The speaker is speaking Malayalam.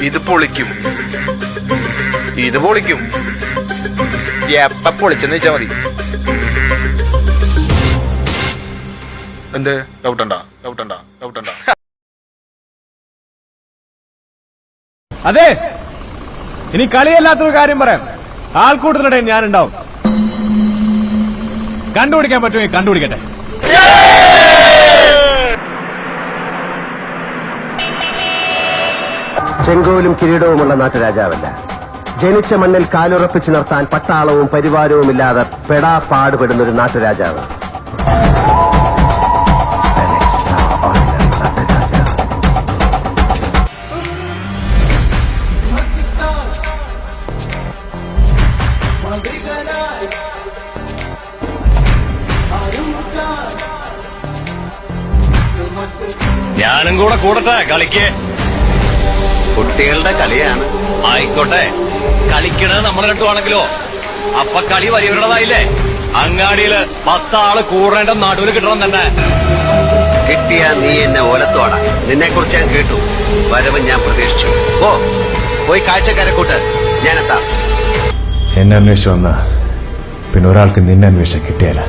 ഇത് പൊളിക്കും. ഇത് പൊളിക്കും. എപ്പ പൊളിച്ചെന്ന് വെച്ചാ മതി. എന്ത് ഡൗട്ടണ്ട. അതെ, ഇനി കളിയല്ലാത്തൊരു കാര്യം പറയാം. ആൾക്കൂട്ടത്തിനിടെ ഞാനുണ്ടാവും. കണ്ടുപിടിക്കാൻ പറ്റുമോ? കണ്ടുപിടിക്കട്ടെ. ചെങ്കോലും കിരീടവുമുള്ള നാട്ടുരാജാവല്ല, ജനിച്ച മണ്ണിൽ കാലുറപ്പിച്ചു നിർത്താൻ പട്ടാളവും പരിവാരവും ഇല്ലാതെ പെടാ പാടുപെടുന്ന ഒരു നാട്ടുരാജാവ്. ഞാനും കൂടെ കൂടട്ടെ കളിക്ക്. കുട്ടികളുടെ കളിയാണ്. ആയിക്കോട്ടെ, കളിക്കണത് നമ്മൾ രണ്ടുമാണെങ്കിലോ അപ്പൊ കളി വലിയവരുടേതായില്ലേ? അങ്ങാടിയില് 10 ആള് കൂടേണ്ട നടുവിൽ കിട്ടണം തന്നെ. കിട്ടിയ നീ എന്നെ ഓലത്തോടാ. നിന്നെ കുറിച്ച് ഞാൻ കേട്ടു. വരവ് ഞാൻ പ്രതീക്ഷിച്ചു. പോയി കാഴ്ചക്കാരെ കൂട്ട്, ഞാനെത്താം. എന്നെ അന്വേഷിച്ചു വന്ന പിന്നെ ഒരാൾക്ക് നിന്നെ അന്വേഷിച്ച കിട്ടിയാല.